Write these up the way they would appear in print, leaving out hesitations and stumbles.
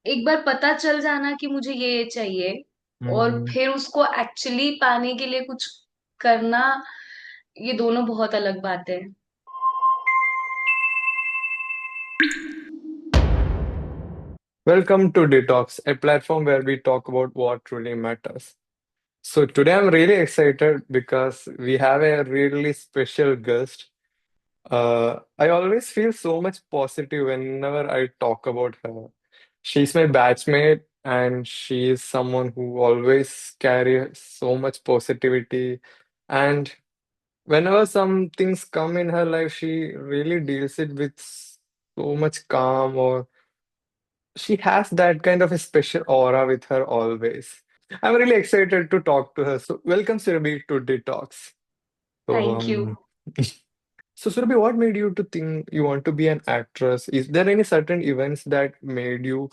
एक बार पता चल जाना कि मुझे ये चाहिए, और हम्म। फिर उसको एक्चुअली पाने के लिए कुछ करना, ये दोनों बहुत अलग बातें हैं। Welcome to Detox, a platform where we talk about what truly matters. So today I'm really excited because we have a really special guest. I always feel so much positive whenever I talk about her. She's my batchmate and she is someone who always carries so much positivity. And whenever some things come in her life, she really deals it with so much calm, or she has that kind of a special aura with her always. I'm really excited to talk to her. So welcome Surabhi to Detox. So thank you. so Surabhi, what made you to think you want to be an actress? Is there any certain events that made you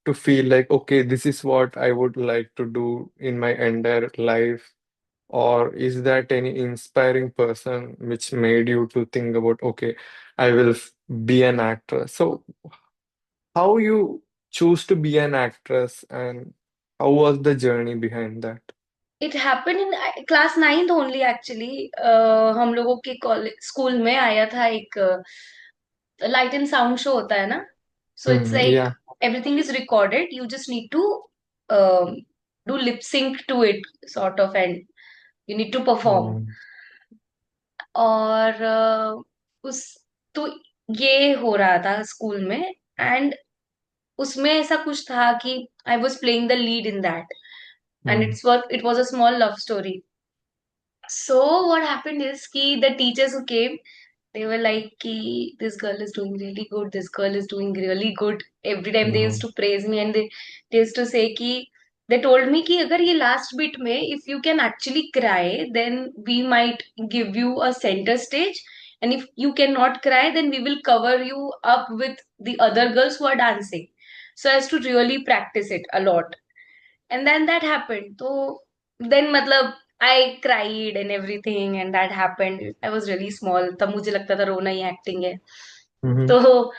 to feel like, okay, this is what I would like to do in my entire life? Or is that any inspiring person which made you to think about, okay, I will be an actress? So how you choose to be an actress and how was the journey behind that? It happened in class ninth only actually. हम लोगों के college school में आया था एक light and sound show होता है ना। So it's like Yeah. Everything is recorded, you just need to do lip sync to it sort of, and you need to perform. Oh. और उस तो ये हो रहा था स्कूल में, एंड उसमें ऐसा कुछ था कि I was playing the lead in that, and Mm, it was a small love story. So what happened is कि the teachers who came, they were like कि this girl is doing really good, this girl is doing really good. Every time they used mm, to praise me, and they used to say कि they told me कि अगर ये last bit में if you can actually cry, then we might give you a center stage, and if you cannot cry, then we will cover you up with the other girls who are dancing, so as to really practice it a lot. And then that happened. तो then मतलब I cried and everything, and that happened. I was really small. तब मुझे लगता था रोना ही acting है. mhm, तो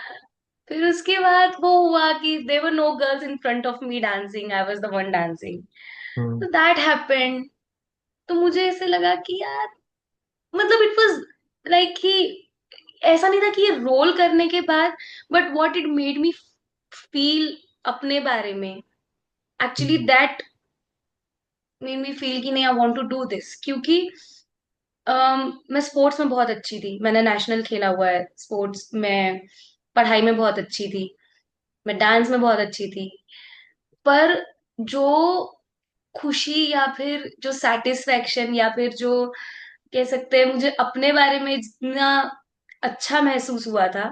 फिर उसके बाद वो हुआ कि there were no girls in front of me dancing. I was the one dancing. mm, So that happened. तो मुझे ऐसे लगा कि यार, मतलब it was like कि ऐसा नहीं था कि ये रोल करने के बाद, but what it made me feel अपने बारे में, actually mm, that made me feel कि नहीं, I want to do this, क्योंकि मैं स्पोर्ट्स में बहुत अच्छी थी, मैंने नेशनल खेला हुआ है स्पोर्ट्स में, पढ़ाई में बहुत अच्छी थी, मैं डांस में बहुत अच्छी थी, पर जो खुशी या फिर जो सेटिस्फेक्शन या फिर जो कह सकते हैं मुझे अपने बारे में जितना अच्छा महसूस हुआ था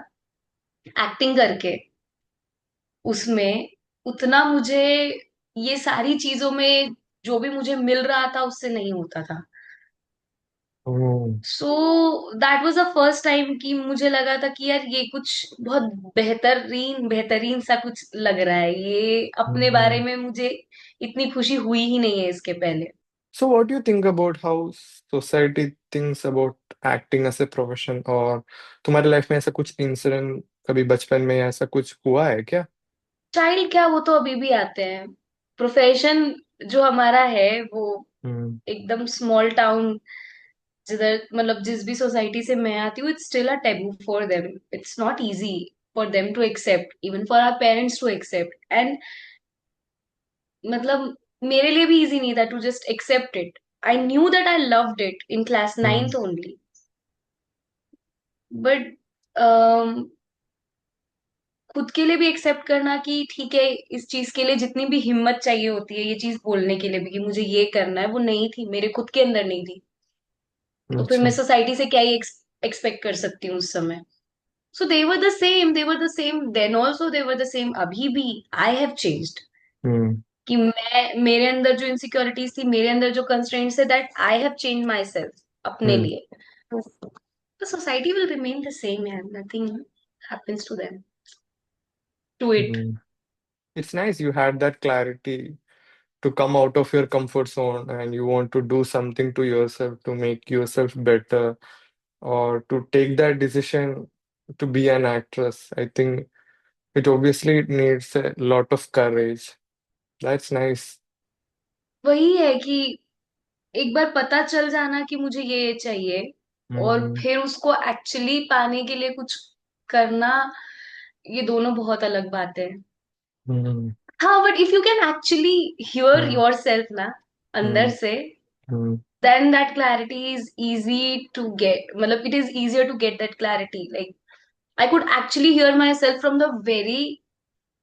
एक्टिंग करके, उसमें उतना मुझे ये सारी चीजों में जो भी मुझे मिल रहा था उससे नहीं होता था. oh, so that was the first time कि मुझे लगा था कि यार ये कुछ बहुत बेहतरीन बेहतरीन सा कुछ लग रहा है, ये अपने बारे mhm. में मुझे इतनी खुशी हुई ही नहीं है इसके पहले. So what do you think about how society thinks about acting as a profession? और तुम्हारे लाइफ में ऐसा कुछ इंसिडेंट कभी बचपन में ऐसा कुछ हुआ है क्या? चाइल्ड क्या, वो तो अभी भी आते हैं. प्रोफेशन जो हमारा है वो हम्म, एकदम स्मॉल टाउन, जिधर मतलब जिस भी सोसाइटी से मैं आती हूँ, it's still a taboo for them. It's not easy for them to accept, even for our parents to accept. And मतलब मेरे लिए भी इजी नहीं था to just accept it. I knew that I loved it in class hmm, ninth only, but खुद के लिए भी एक्सेप्ट करना कि ठीक है, इस चीज के लिए जितनी भी हिम्मत चाहिए होती है, ये चीज बोलने के लिए भी कि मुझे ये करना है, वो नहीं थी मेरे खुद के अंदर, नहीं थी. तो फिर मैं अच्छा। सोसाइटी से क्या ही एक्सपेक्ट कर सकती हूँ उस समय. So they were the same then also, they were the same अभी भी. आई हैव चेंज्ड, हम्म, कि मैं मेरे अंदर जो इनसिक्योरिटीज थी, मेरे अंदर जो कंस्ट्रेंट्स है, that I have change myself अपने हम्म, लिए. तो society will remain the same यार, nothing happens to them, to it. Hmm. It's nice you had that clarity to come out of your comfort zone and you want to do something to yourself to make yourself better or to take that decision to be an actress. I think It obviously needs a lot of courage. That's nice. वही है कि एक बार पता चल जाना कि मुझे ये चाहिए, और हम्म फिर उसको एक्चुअली पाने के लिए कुछ करना, ये दोनों बहुत अलग बातें हैं। हम्म हाँ, but if you can actually here hmm your self ना, अंदर हम्म से, हम्म then that clarity is easy to get. मतलब it is easier to get that clarity. Like I could actually hear myself from the very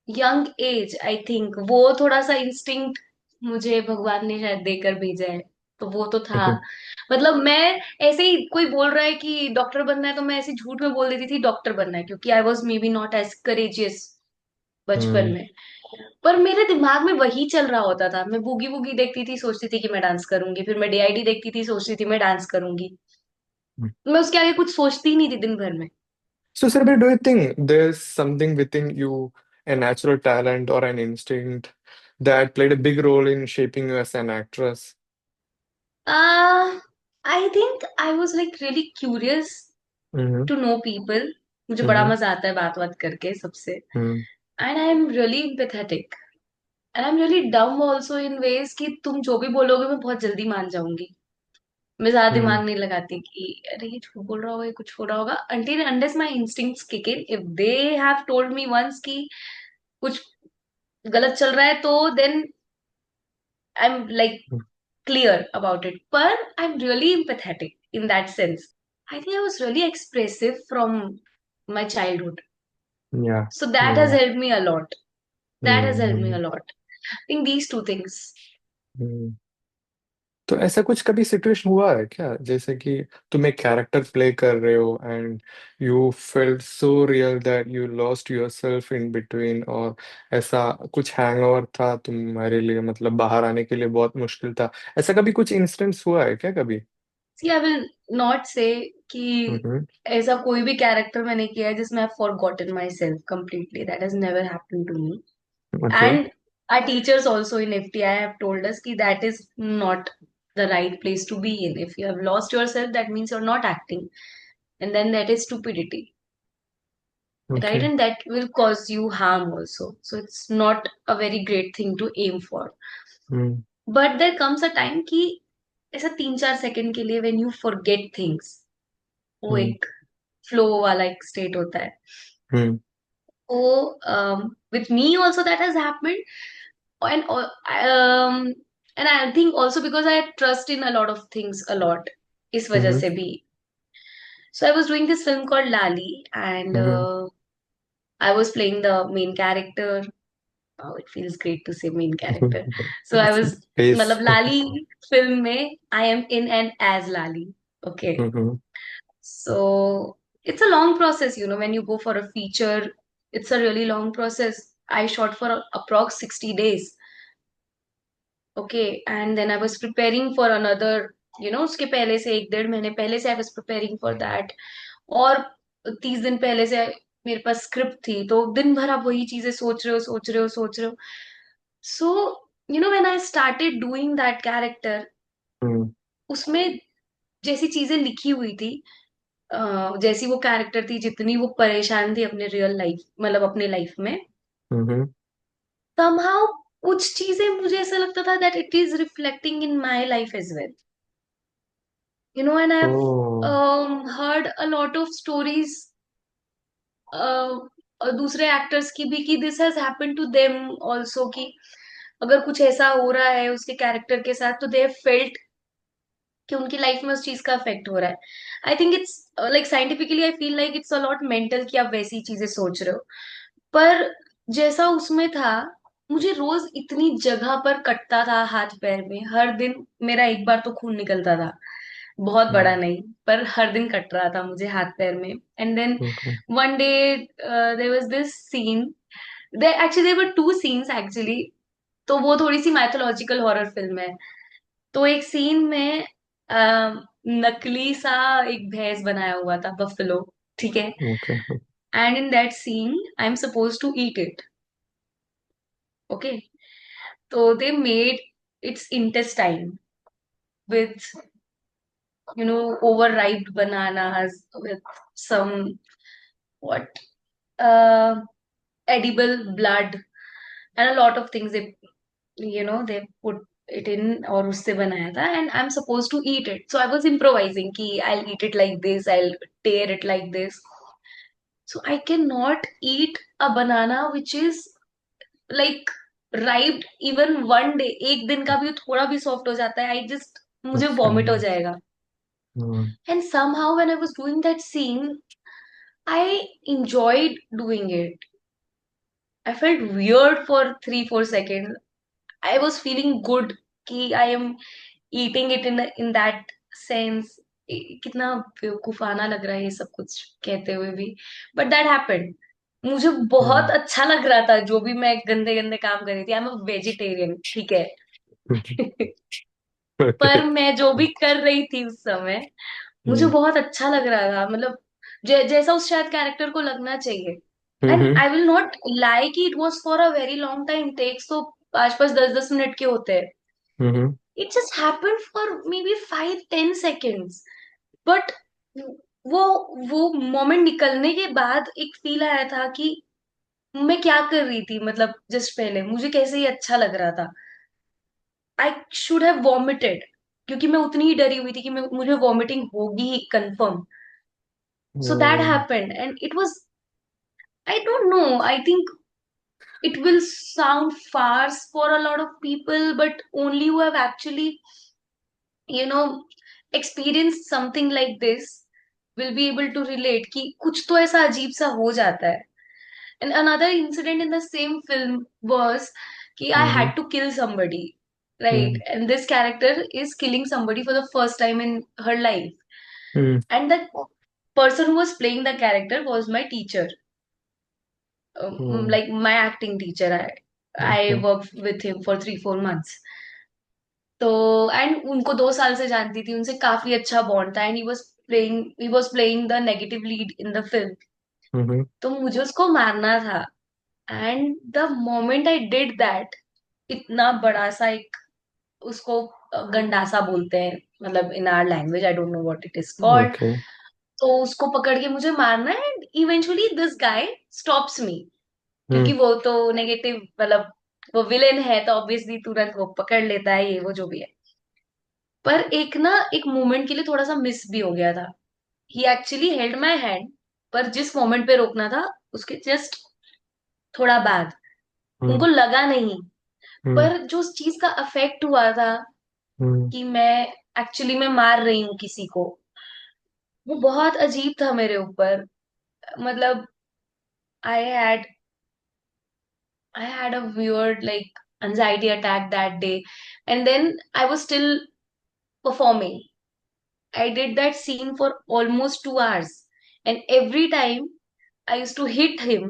young age. I think वो थोड़ा सा instinct मुझे भगवान ने शायद देकर भेजा है, तो वो तो था। हम्म मतलब मैं ऐसे ही, कोई बोल रहा है कि डॉक्टर बनना है, तो मैं ऐसे झूठ में बोल देती थी डॉक्टर बनना है, क्योंकि I was maybe not as courageous बचपन हम्म में। पर मेरे दिमाग में वही चल रहा होता था। मैं बूगी वूगी देखती थी, सोचती थी कि मैं डांस करूंगी, फिर मैं डीआईडी देखती थी, सोचती थी मैं डांस करूंगी। मैं उसके आगे कुछ सोचती ही नहीं थी दिन भर में। So, Sarabhi, do you think there's something within you, a natural talent or an instinct that played a big role in shaping you as an actress? I think I was like really curious Mm-hmm. To know people. मुझे बड़ा Mm-hmm. मजा आता है बात बात करके सबसे। Mm-hmm. And I am really empathetic, and I am really डम ऑल्सो इन वेज कि तुम जो भी बोलोगे मैं बहुत जल्दी मान जाऊंगी। मैं ज्यादा Mm-hmm. दिमाग नहीं लगाती कि अरे ये झूठ बोल रहा होगा, ये कुछ हो रहा होगा, until unless my instincts kick in. If they have told me once कि कुछ गलत चल रहा है, तो then I'm like clear about it. But I'm really empathetic in that sense. I think I was really expressive from my childhood. Yeah. So that has Yeah. helped me a lot. That has helped me Mm-hmm. a lot. I think these two things. Mm-hmm. तो ऐसा कुछ कभी situation हुआ है क्या, जैसे कि तुम एक कैरेक्टर प्ले कर रहे हो and you felt so real that you lost yourself in between, और ऐसा कुछ हैंगओवर था तुम्हारे लिए, मतलब बाहर आने के लिए बहुत मुश्किल था? ऐसा कभी कुछ इंस्टेंस हुआ है क्या कभी? See, I will not say कि हम्म ऐसा कोई भी कैरेक्टर मैंने किया है जिसमें I've forgotten myself completely. That has never happened to me. Okay And our teachers also in FTI have told us that that is not the right place to be in. If you have lost yourself, that means you're not acting. And then that is stupidity, right? Okay And that will cause you harm also. So it's not a very great thing to aim for. Hmm But there comes a time कि ऐसा 3-4 second के लिए when you forget things, वो हम्म एक flow वाला एक state होता है। हम्म तो with me also that has happened. And and I think also because I trust in a lot of things a lot, इस वजह हम्म से भी। So I was doing this film called Lali, and hmm I was playing the main character. Oh, it feels great to say main character. So I was, face मतलब Lali film में I am in and as Lali. Okay. Hmm So it's a long process, you know, when you go for a feature, it's a really long process. I shot for approx 60 days. Okay, and then I was preparing for another, उसके पहले से 1-1.5 महीने पहले से I was preparing for that. और 30 दिन पहले से मेरे पास स्क्रिप्ट थी, तो दिन भर आप वही चीजें सोच रहे हो, सोच रहे हो, सोच रहे हो। So when I started doing that character, उसमें जैसी चीजें लिखी हुई थी, जैसी वो कैरेक्टर थी, जितनी वो परेशान थी अपने रियल लाइफ, मतलब अपने लाइफ में, हम्म somehow कुछ चीजें मुझे ऐसा लगता था that it is reflecting in my life as well. And I've oh heard a lot of stories, दूसरे एक्टर्स की भी, कि this has happened to them also, कि अगर कुछ ऐसा हो रहा है उसके कैरेक्टर के साथ, तो दे फेल्ट कि उनकी लाइफ में उस चीज का इफेक्ट हो रहा है। I think it's like scientifically I feel like it's a lot mental कि आप वैसी चीजें सोच रहे हो। पर जैसा उसमें था, मुझे रोज इतनी जगह पर कटता था हाथ पैर में, हर दिन मेरा एक बार तो खून निकलता था, बहुत बड़ा नहीं, पर हर दिन कट रहा था मुझे हाथ पैर में। And then okay one day there was this scene, there were two scenes actually. तो वो थोड़ी सी मैथोलॉजिकल हॉरर फिल्म है। तो एक सीन में नकली सा एक भैंस बनाया हुआ था, बफलो, ठीक है। Okay and in that scene I am suppose to eat it. Okay, तो they made its intestine with overripe bananas with some what edible blood and a lot of things they put it in और उससे बनाया था and I'm supposed to eat it. So I was improvising कि I'll eat it like this, I'll tear it like this. So I cannot eat a banana which is like ripe even one day. एक दिन का भी थोड़ा भी soft हो जाता है, I just मुझे वॉमिट हो Okay. जाएगा. Hmm. And somehow when I was doing that scene, I enjoyed doing it. I felt weird for 3 4 seconds. I was feeling good कि I am eating it in that sense. कितना बेवकूफाना लग रहा है ये सब कुछ कहते हुए भी, बट दैट हैपेंड. मुझे बहुत Hmm. अच्छा लग रहा था जो भी मैं गंदे गंदे काम कर रही थी. आई एम अ वेजिटेरियन, ठीक है. पर Okay. मैं जो भी कर रही थी उस समय मुझे Hmm. बहुत अच्छा लग रहा था. मतलब जैसा उस शायद कैरेक्टर को लगना चाहिए. And Mm-hmm. I will not lie कि it was for a very long time. Takes तो 5 5 10 10 मिनट के होते हैं. Mm-hmm. It just happened for may be 5 10 seconds. But वो वो मोमेंट निकलने के बाद एक फील आया था कि मैं क्या कर रही थी. मतलब जस्ट पहले मुझे कैसे ही अच्छा लग रहा था. आई शुड हैव वॉमिटेड क्योंकि मैं उतनी ही डरी हुई थी कि मुझे वॉमिटिंग होगी ही confirm. So that Oh. Happened and it was, I don't know, I think it will sound farce for a lot of people, but only who have actually you know experienced something like this will be able to relate कि कुछ तो ऐसा अजीब सा हो जाता है. And another incident in the same film was कि I Mm-hmm. had to kill somebody, right? Mm-hmm. And this character is killing somebody for the first time in her life. And the person who was playing the character was my teacher, Oh. like my acting teacher. I Okay. worked with him for 3 4 months. तो and उनको 2 साल से जानती थी, उनसे काफी अच्छा bond था. And he was playing the negative lead in the film. Mm-hmm. तो मुझे उसको मारना था. And the moment I did that, इतना बड़ा सा एक उसको गंडासा बोलते हैं, मतलब in our language, I don't know what it is called. Okay. तो उसको पकड़ के मुझे मारना है and eventually this guy stops me. क्योंकि Mm. वो तो नेगेटिव, मतलब वो विलेन है तो ऑब्वियसली तुरंत वो पकड़ लेता है, ये वो जो भी है. पर एक मोमेंट के लिए थोड़ा सा मिस भी हो गया था. ही एक्चुअली हेल्ड माई हैंड, पर जिस मोमेंट पे रोकना था उसके जस्ट थोड़ा बाद उनको Mm. लगा नहीं. Mm. पर जो उस चीज का अफेक्ट हुआ था Mm. कि मैं एक्चुअली मैं मार रही हूँ किसी को, वो बहुत अजीब था मेरे ऊपर. मतलब I had I had a weird like anxiety attack that day. And then I was still performing. I did that scene for almost 2 hours. And every time I used to hit him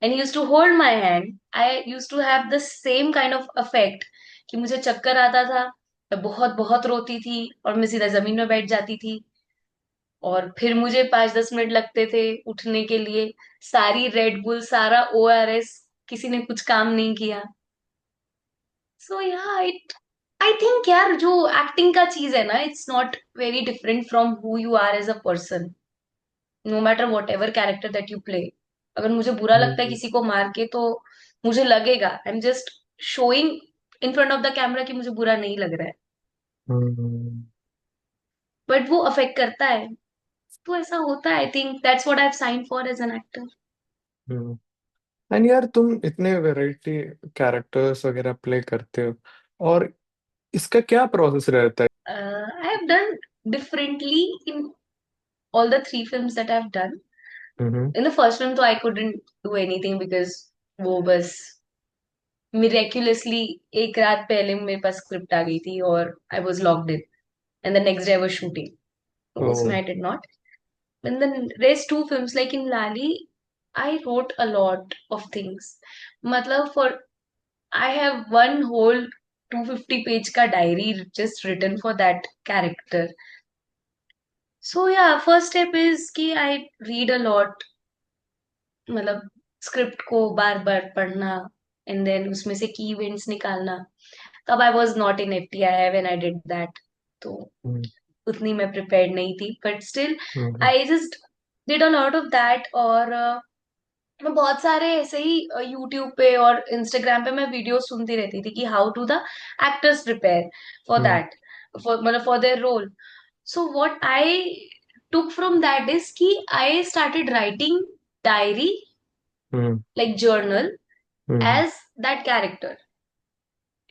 and he used to hold my hand, I used to have the same kind of effect कि मुझे चक्कर आता था, मैं बहुत बहुत रोती थी और मैं सीधा जमीन में बैठ जाती थी. और फिर मुझे 5 10 मिनट लगते थे उठने के लिए. सारी रेड बुल, सारा ओआरएस, किसी ने कुछ काम नहीं किया. सो या इट, आई थिंक यार जो एक्टिंग का चीज है ना, it's not very different from who you are as a person. No matter what ever character that you play, अगर मुझे बुरा लगता है Mm. किसी को मार के तो मुझे लगेगा I am just showing in front of the camera कि मुझे बुरा नहीं लग रहा है. Mm. बट वो अफेक्ट करता है. तो ऐसा होता है. I think that's what I have sign for as an actor. Mm. And यार तुम इतने वैरायटी कैरेक्टर्स वगैरह प्ले करते हो और इसका क्या प्रोसेस रहता है? I have done differently in all the 3 films that I've done. Hmm. In the first film, तो I couldn't do anything because वो बस miraculously एक रात पहले मेरे पास स्क्रिप्ट आ गई थी और I was locked in and the next day I was shooting. तो उसमें oh. I did not. In the rest 2 films, like in Lali, I wrote a lot of things. मतलब for I have one whole 250 page का diary just written for that character. So yeah, first step is कि I read a lot. मतलब script को बार बार पढ़ना and then उसमें से की events निकालना. तब I was not in FTI when I did that. तो हम्म. उतनी मैं प्रिपेयर्ड नहीं थी, but still hmm. I just did a lot of that. और मैं बहुत सारे ऐसे ही यूट्यूब पे और इंस्टाग्राम पे मैं वीडियो सुनती रहती थी कि how to the actors prepare for hmm. That, for मतलब for their role. So what I took from that is कि I started writing diary, hmm. like journal, hmm. as that character.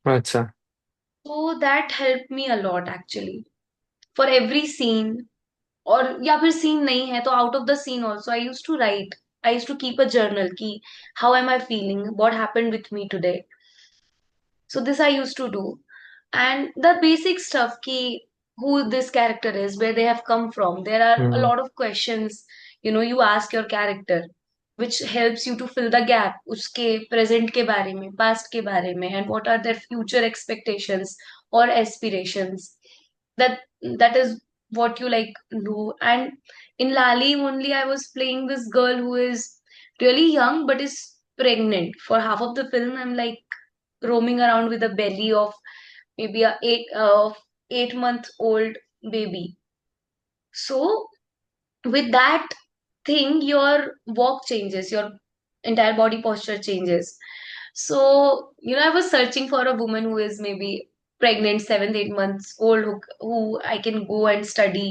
अच्छा। So that helped me a lot actually. For every scene, और या फिर scene नहीं है तो out of the scene also I use to write, I use to keep a journal कि how am I feeling, what happened with me today. So this I used to do. And the basic stuff ki who this character is, where they have come from. There are a hmm. lot of questions, you ask your character, which helps you to fill the gap. उसके present के बारे में, past के बारे में, and what are their future expectations or aspirations. That that is what you like do. And in Lali only I was playing this girl who is really young but is pregnant. For half of the film, I'm like roaming around with a belly of maybe a 8 month old baby. So with that thing, your walk changes, your entire body posture changes. So I was searching for a woman who is maybe pregnant, 7 8 months old, who I can go and study.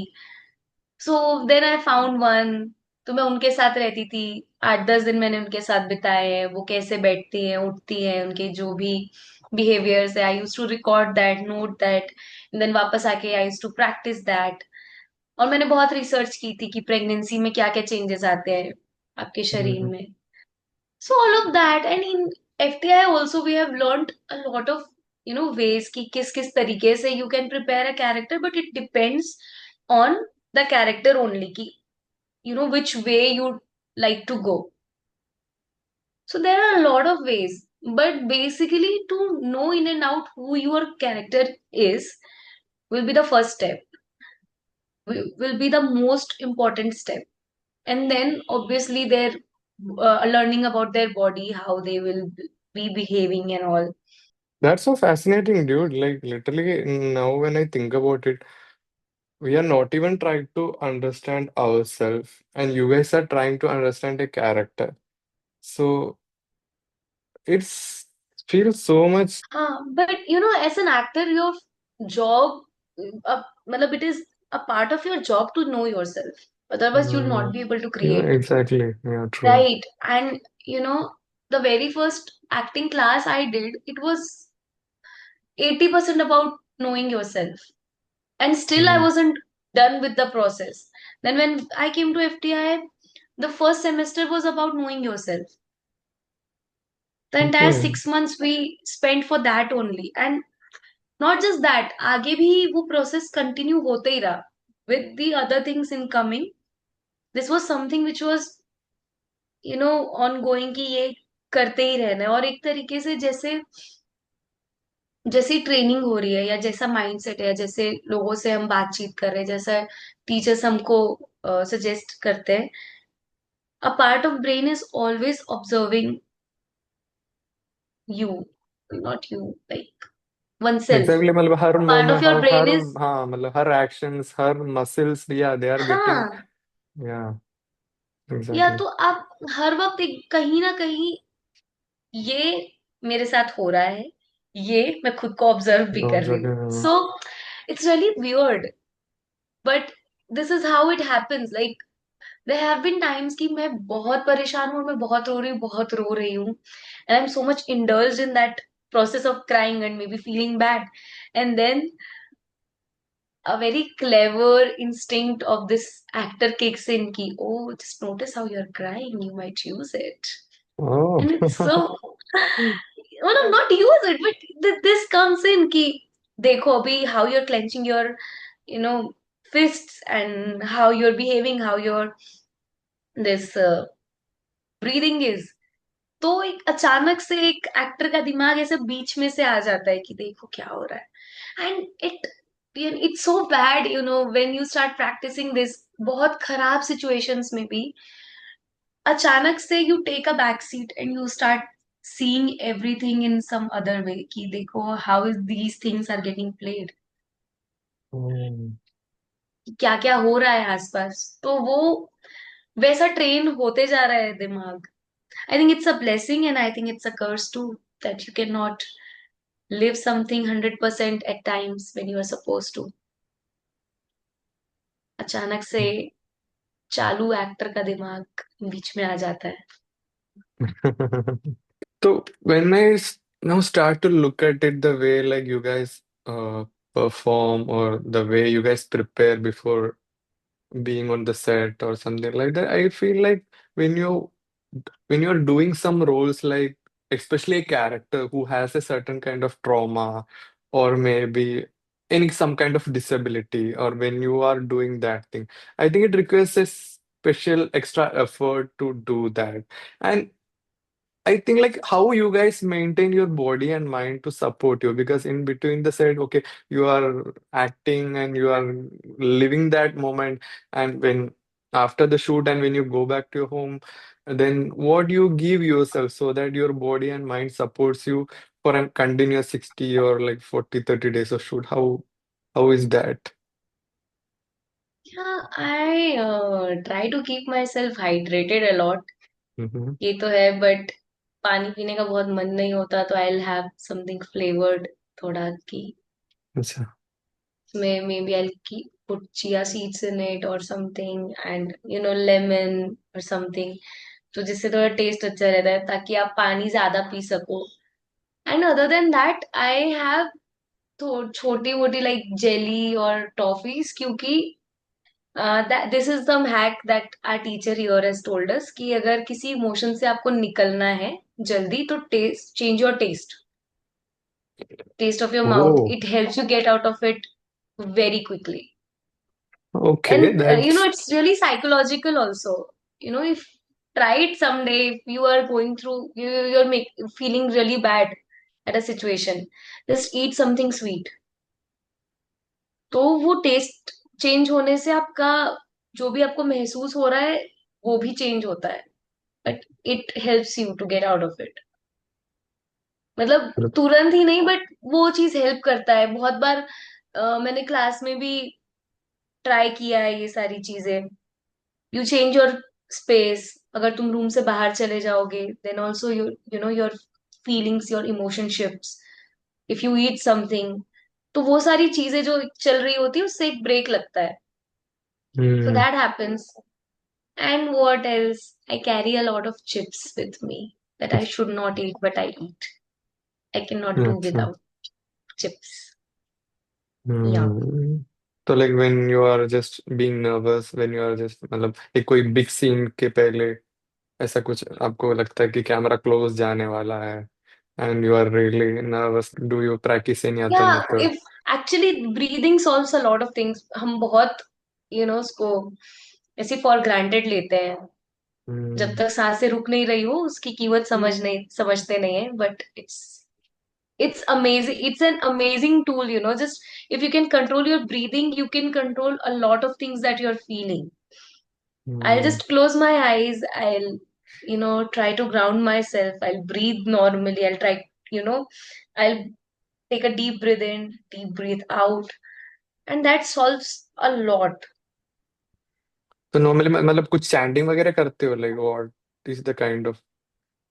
So then I found one. तो मैं उनके साथ रहती थी. 8 10 दिन मैंने उनके साथ बिताए हैं. वो कैसे बैठती हैं, उठती हैं, उनके जो भी बिहेवियर्स है, I use to record that, note that, then वापस आके I use to practise that. और मैंने बहुत रिसर्च की थी कि प्रेगनेंसी में क्या क्या चेंजेस आते हैं आपके शरीर हम्म। में. So all of that. And in FTI also we have learned a lot of ways कि किस किस तरीके से you can prepare a character, but it depends on the character only ki which way you like to go. So there are a lot of ways, but basically to know in and out who your character is will be the first step, will be the most important step. And then obviously they're learning about their body, how they will be behaving and all. That's so fascinating, dude. Like, literally, now when I think about it, we are not even trying to understand ourselves, and you guys are trying to understand a character. So it's feels so much. हाँ, but as an actor, your job, मतलब it is a part of your job to know yourself. Otherwise, you'll not Mm, be able to yeah, create. exactly. Yeah, true. Right. And the very first acting class I did, it was 80% about knowing yourself. And still I Mm, wasn't done with the process. Then when I came to FTI, the first semester was about knowing yourself. The entire okay. 6 months we spent for that only. And not just that, आगे भी वो process continue होते ही रहा. With the other things incoming, this was something which was ongoing कि ये करते ही रहना है. और एक तरीके से जैसे जैसी ट्रेनिंग हो रही है, या जैसा माइंडसेट है, या जैसे लोगों से हम बातचीत कर रहे हैं, जैसा टीचर्स हमको सजेस्ट करते हैं, a part of brain is always observing you, not you, like oneself. Exactly. मतलब हर पार्ट मोमेंट, ऑफ योर हर ब्रेन इज, हाँ, मतलब हर एक्शंस, हर मसल्स, या दे आर गेटिंग. हाँ, या या एग्जैक्टली. तो आप हर वक्त कहीं ना कहीं ये मेरे साथ हो रहा है, ये मैं खुद को ऑब्जर्व भी कर रही हूँ. So it's really weird, but this is how it happens. Like there have been times कि मैं बहुत परेशान हूँ और मैं बहुत रो रही हूँ, बहुत रो रही हूँ, and I'm so much indulged in that process of crying and maybe feeling bad, and then a very clever instinct of this actor kicks in ki, oh, just notice how you're crying, you might use it. Oh. And it's so, well, not use it, but this comes in ki देखो अभी how you're clenching your you know fists, and how you're behaving, how your this breathing is. तो एक अचानक से एक actor का दिमाग ऐसे बीच में से आ जाता है कि देखो क्या हो रहा है. And it's so bad when you start practicing this. बहुत खराब सिचुएशंस में भी अचानक से you take a back seat and you start seeing everything in some other way कि देखो how is these things are getting played, Hmm. क्या क्या हो रहा है आसपास. तो वो वैसा ट्रेन होते जा रहा है दिमाग. I think it's a blessing and I think it's a curse too, that you cannot live something 100% at times when you are supposed to. अचानक से चालू एक्टर का दिमाग बीच में आ जाता है. So when now start to look at it the way like you guys perform or the way you guys prepare before being on the set or something like that, I feel like when you when you're doing some roles like especially a character who has a certain kind of trauma or maybe any some kind of disability or when you are doing that thing, I think it requires a special extra effort to do that. And I think like how you guys maintain your body and mind to support you because in between the set, okay, you are acting and you are living that moment, and when after the shoot and when you go back to your home, then what do you give yourself so that your body and mind supports you for a continuous 60 or like 40, 30 days of shoot? How is that? Yeah, I try to keep myself hydrated a lot. Mm-hmm. ये तो है, but पानी पीने का बहुत मन नहीं होता तो I will have something flavoured थोड़ा की. अच्छा. maybe I'll keep put chia seeds in it or something, and lemon or something, तो जिससे थोड़ा टेस्ट अच्छा रहता है ताकि आप पानी ज्यादा पी सको. And other than that I have तो छोटी मोटी लाइक जेली और टॉफीज, क्योंकि this is some hack that our teacher here has told us कि अगर किसी इमोशन से आपको निकलना है जल्दी तो taste change your taste of your mouth. Oh, it helps you get out of it very quickly. okay, And that's it's really psychological also. If try it someday, if you are going through, feeling really bad at a situation, just eat something sweet. तो वो taste change होने से आपका जो भी आपको महसूस हो रहा है वो भी चेंज होता है. But it helps you to get out of it. मतलब तुरंत ही नहीं, बट वो चीज हेल्प करता है बहुत बार. मैंने क्लास में भी ट्राई किया है ये सारी चीजें. You change your space. अगर तुम रूम से बाहर चले जाओगे then also your feelings, your emotionships. If you eat something, तो वो सारी चीजें जो चल रही होती है उससे एक ब्रेक लगता है. सो hmm, that happens. And what else, I carry a lot of chips with me that I should not eat, but I eat. I cannot do अच्छा. without chips. Yeah. Hmm. तो like when you are just being nervous when you are just मतलब एक कोई big scene के पहले ऐसा कुछ आपको लगता है कि कैमरा क्लोज जाने वाला है and you are really nervous do you practice any other Yeah, method? if actually breathing solves a lot of things. हम बहुत उसको ऐसे फॉर ग्रांटेड लेते हैं. जब हम्म. तक सांसें रुक नहीं रही हो उसकी कीमत समझते नहीं है. But it's amazing. It's an amazing tool. Just if you can control your breathing, you can control a lot of things that you're feeling. I'll hmm. just close my eyes. I'll try to ground myself. I'll breathe normally. I'll try, you know I'll take a deep breath in, deep breathe out, and that solves a lot. तो normally मतलब कुछ chanting वगैरह करते हो like what is the kind of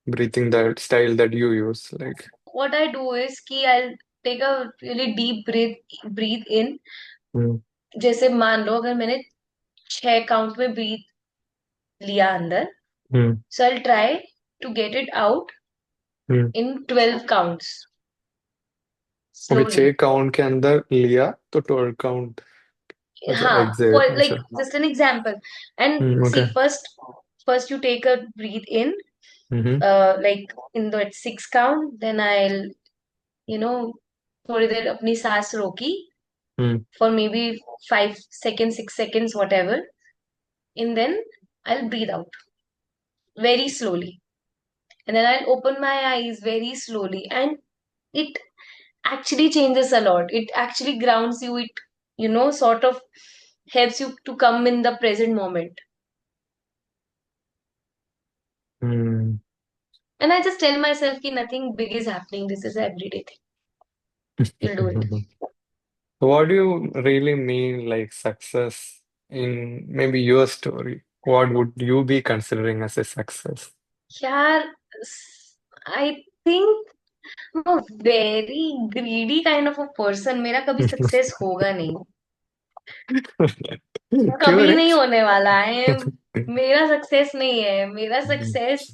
breathing that style that you use like? What I do is कि I'll take a really deep breathe in. हम्म. जैसे मान लो अगर मैंने 6 काउंट में ब्रीथ लिया अंदर, हम्म. so I'll try to get it out hmm. in 12 counts okay, 6 slowly. Count के अंदर लिया तो 12 काउंट. अच्छा, हाँ, for एग्जेल. like अच्छा. just an example. And okay. see, first you take a breathe in, hmm. like in the 6 count, then I'll you know थोड़ी देर अपनी सांस रोकी हम्म. for maybe 5 seconds, 6 seconds, whatever, and then I'll breathe out very slowly, and then I'll open my eyes very slowly, and it actually changes a lot. It actually grounds you. It sort of helps you to come in the present moment. Hmm. And I just tell myself that nothing big is happening. This is an everyday thing. You'll do it. What do you really mean, like success in maybe your story? What would you be considering as a success? यार, I think very greedy kind of a person, मेरा कभी success होगा नहीं, क्यों कभी रे? नहीं होने वाला है। मेरा सक्सेस नहीं है, मेरा सक्सेस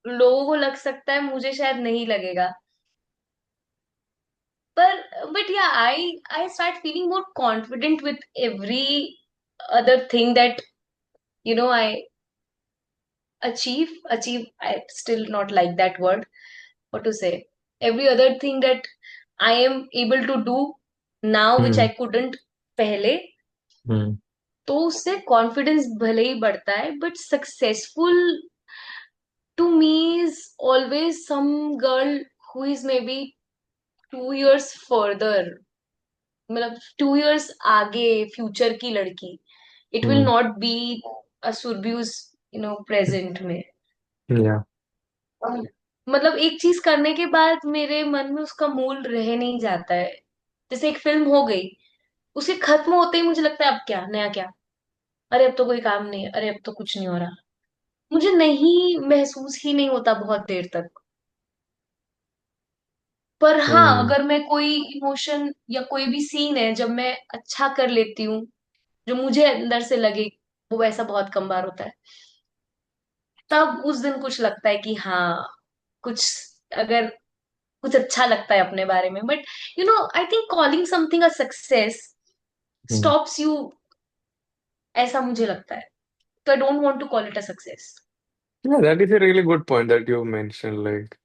लोगों को लग सकता है, मुझे शायद नहीं लगेगा। पर बट या I start feeling more confident with every other thing that I achieve. I still not like that word. What to say? Every other thing that I am able to do now which I hmm. couldn't पहले, हम्म। तो उससे confidence भले ही बढ़ता है, but successful to me is always some girl who is maybe 2 years further, मतलब 2 years आगे future की लड़की। It will hmm. Not be a सुरभ्यूज प्रेजेंट में। या। मतलब एक चीज करने के बाद मेरे मन में उसका मूल रह नहीं जाता है। जैसे एक फिल्म हो गई, उसके खत्म होते ही मुझे लगता है अब क्या नया क्या, अरे अब तो कोई काम नहीं है, अरे अब तो कुछ नहीं हो रहा। मुझे नहीं महसूस ही नहीं होता बहुत देर तक। पर हाँ, हम्म। अगर मैं कोई इमोशन या कोई भी सीन है जब मैं अच्छा कर लेती हूँ, जो मुझे अंदर से लगे, वो ऐसा बहुत कम बार होता है, तब उस दिन कुछ लगता है कि हाँ, कुछ, अगर कुछ अच्छा लगता है अपने बारे में। But I think calling something a success hmm. Stops you, ऐसा मुझे लगता है। तो I don't want to call it a success. Yeah, that is a really good point that you mentioned. Like,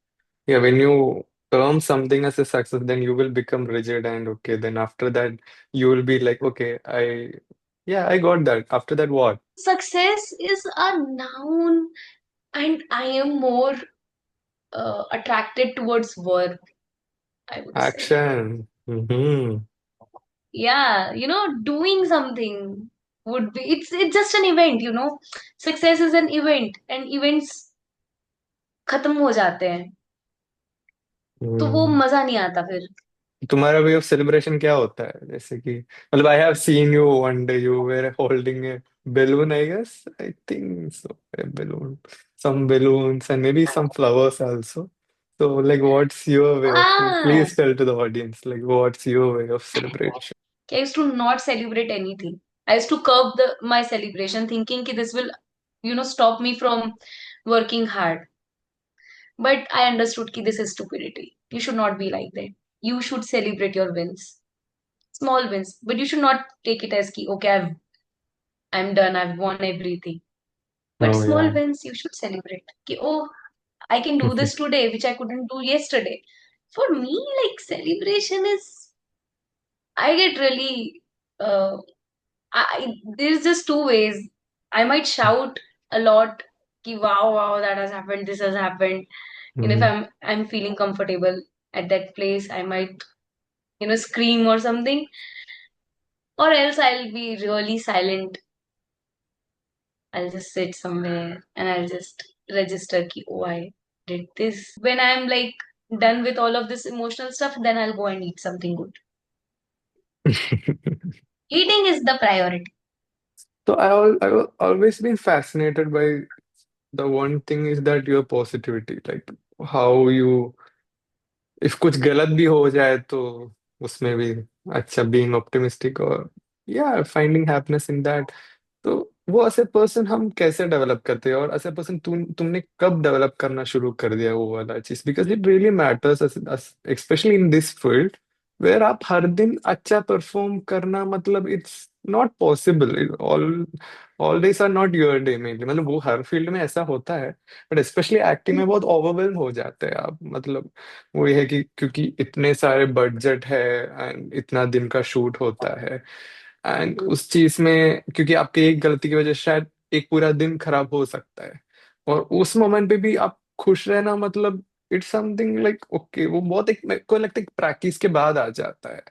yeah, when you term something as a success, then you will become rigid, and okay, then after that, you will be like, okay, yeah, I got that. After that, what? Success is a noun, and I am more attracted towards verb, I would say. Action. Mm-hmm. Yeah, doing something would be, it's just an event. Success is an event, and events खत्म हो जाते हैं, तो वो Mm. मजा नहीं आता फिर। तुम्हारा वे ऑफ सेलिब्रेशन क्या होता है? जैसे कि मतलब I have seen you one day you were holding a balloon, I guess. I think so. A balloon, some balloons, and maybe some flowers also. So, like, what's your way of? ah Please tell to the audience, like, what's your way of celebration? I used to not celebrate anything. I used to curb my celebration, thinking that this will, stop me from working hard. But I understood that this is stupidity. You should not be like that. You should celebrate your wins, small wins, but you should not take it as ki, okay, I'm done, I've won everything. But Oh small yeah. wins you should celebrate. Ki, oh, I can do this today, which I couldn't do yesterday. For me, like celebration is, I get really, there's just two ways. I might shout a lot, ki, wow, wow, that has happened, this has happened. And if Mhm. I'm feeling comfortable at that place, I might, scream or something. Or else I'll be really silent. I'll just sit somewhere and I'll just register ki, oh, I did this. When I'm like done with all of this emotional stuff, then I'll go and eat something good. Eating is the priority. So I always been fascinated by the one thing is that your positivity, like how you, if कुछ गलत भी हो जाए तो उसमें भी अच्छा being optimistic और yeah finding happiness in that. तो वो ऐसे पर्सन हम कैसे डेवलप करते हैं और ऐसे पर्सन तुमने कब डेवलप करना शुरू कर दिया वो वाला चीज? Because it really matters specially in this field where आप हर दिन अच्छा परफॉर्म करना मतलब it's not possible. All days are not your day mainly, मतलब वो हर फील्ड में ऐसा होता है बट स्पेशली एक्टिंग में बहुत ओवरवेल्म हो जाते हैं आप। मतलब वो ये है कि क्योंकि इतने सारे बजट है एंड इतना दिन का शूट होता है एंड उस चीज में क्योंकि आपकी एक गलती की वजह से शायद एक पूरा दिन खराब हो सकता है और उस मोमेंट पे भी आप खुश रहना मतलब इट्स समथिंग लाइक ओके। वो बहुत एक मेरे को लगता है प्रैक्टिस के बाद आ जाता है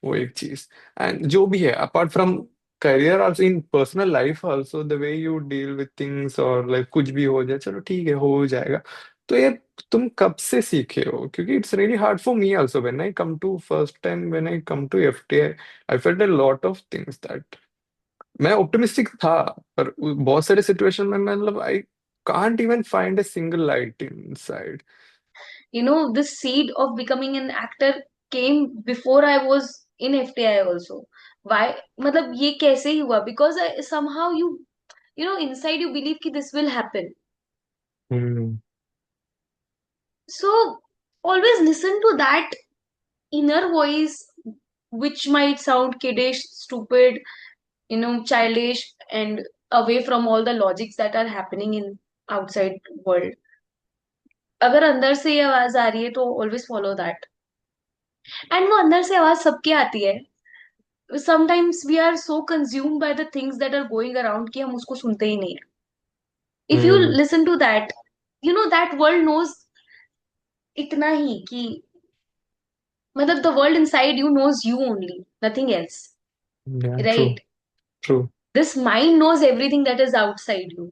वो एक चीज। एंड जो भी है apart from career also in personal life also the way you deal with things और लाइक कुछ भी हो जाए चलो ठीक है हो जाएगा। तो ये तुम कब से सीखे हो? क्योंकि it's really hard for me also when I come to first time when I come to FTI I felt a lot of things that मैं ऑप्टिमिस्टिक था पर बहुत सारे सिचुएशन में मैं मतलब आई can't even find a single light inside. The seed of becoming an actor came before I was in FTI also. Why? मतलब ये कैसे ही हुआ? Because somehow inside you believe कि this will happen. Hmm. So always listen to that inner voice, which might sound kiddish, stupid, childish, and away from all the logics that are happening in outside world. अगर अंदर से ये आवाज आ रही है तो always follow that. And वो अंदर से आवाज सबकी आती है. Sometimes we are so consumed by the things that are going around कि हम उसको सुनते ही नहीं है. If you Hmm. Listen to that, that world knows इतना ही कि मतलब the world inside you knows you only, nothing else. Yeah, true, राइट. true. This mind knows everything that is outside you.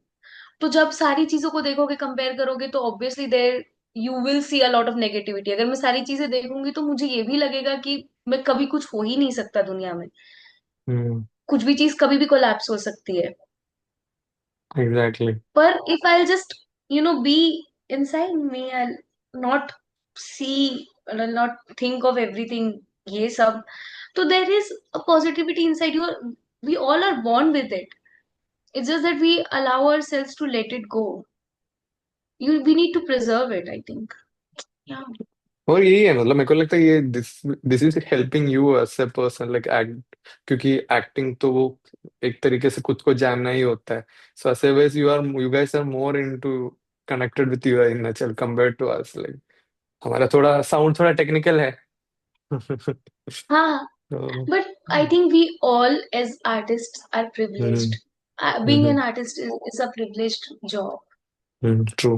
तो जब सारी चीजों को देखोगे, कंपेयर करोगे, तो obviously there you will see a lot of negativity. अगर मैं सारी चीजें देखूंगी तो मुझे ये भी लगेगा कि मैं कभी कुछ हो ही नहीं सकता दुनिया में. Hmm. कुछ भी चीज कभी भी कोलैप्स हो सकती है. Exactly. पर if I just be inside me, I not see, not think of everything, ये सब, तो there is a positivity inside you. We all are born with it. It's just that we allow ourselves to let it go. We need to preserve it, I think. Yeah. और यही है, मतलब मेरे को लगता है ये this this is helping you as a person like act, क्योंकि एक्टिंग तो वो एक तरीके से खुद को जानना ही होता है. So otherwise you guys are more into connected with your inner nature compare to us. Like हमारा थोड़ा साउंड थोड़ा टेक्निकल है. हाँ. तो But I think we all as artists are privileged. Being hmm an artist is a privileged job. True.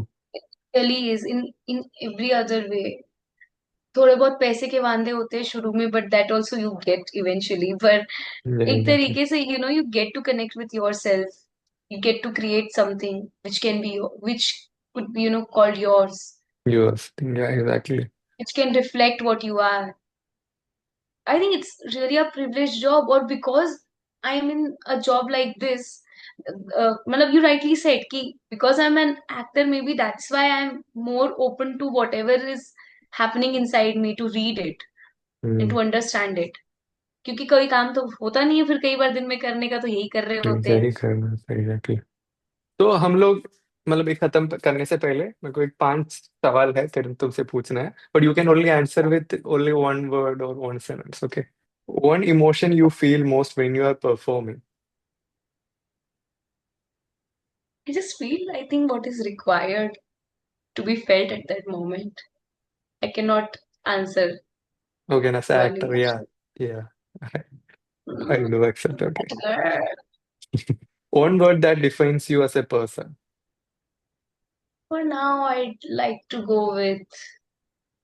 Really is in every other way. थोड़े बहुत पैसे के वांदे होते हैं शुरू में, but that also you get eventually. पर एक एग्जैक्टली. तरीके से you get to connect with your self. You get to create something which can be which could be called yours, US या exactly. which can reflect what you are. I think it's really a privileged job, or because I am in a job like this. You rightly said कि because I'm an actor, maybe that's why I'm more open to whatever is happening inside me, to read it and to understand it. क्योंकि कोई काम तो होता नहीं है फिर कई बार दिन में करने का, तो यही कर रहे होते हैं. यही करना है एग्जैक्टली. तो हम लोग, मतलब एक खत्म करने से पहले मेरे को एक 5 सवाल है तेरे तुमसे पूछना है, but you can only answer with only one word और one sentence, okay? One emotion you feel most when you are performing. I just feel, I think, what is required to be felt at that moment. I cannot answer okay ना सा one actor, या emotion. या I do accept, okay. But one word that defines you as a person. for now, I'd like to go with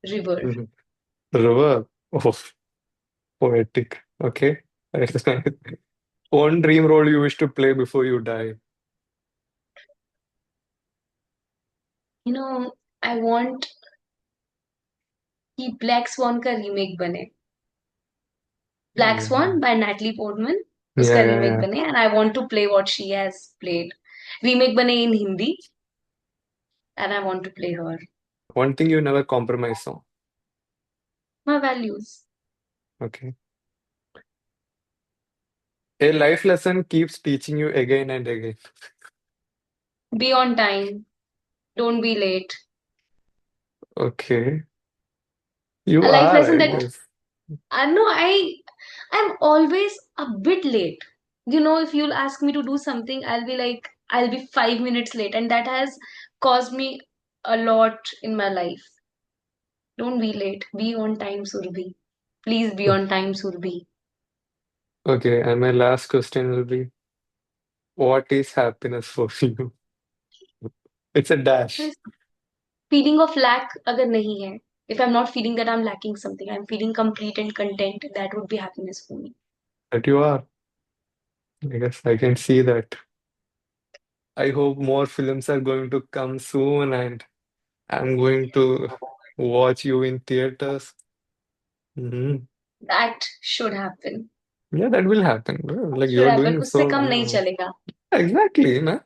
river. River. Oh, poetic. Okay. One dream role you wish to play before you die. I want कि black swan का remake बने. Black Yeah. Swan by Natalie Portman. उसका Yeah, yeah, remake yeah. बने, and I want to play what she has played. Remake बने in Hindi, and I want to play her. One thing you never compromise on. My values. Okay. A life lesson keeps teaching you again and again. Be on time. Don't be late. Okay. You A life are, lesson I that guess. I know I'm always a bit late. If you'll ask me to do something, I'll be 5 minutes late, and that has caused me a lot in my life. Don't be late. Be on time, Surbi. Please be on time, Surbi. Okay, and my last question will be, what is happiness for you? It's a dash Feeling of lack अगर नहीं है, if I'm not feeling that I'm lacking something, I'm feeling complete and content, that would be happiness for me. that you are. I guess I can see that. I hope more films are going to come soon and I'm going to watch you in theaters. Mhm. That should happen. Yeah, that will happen. Like Should you're happen. doing उससे so कम नहीं well. चलेगा. Exactly, man.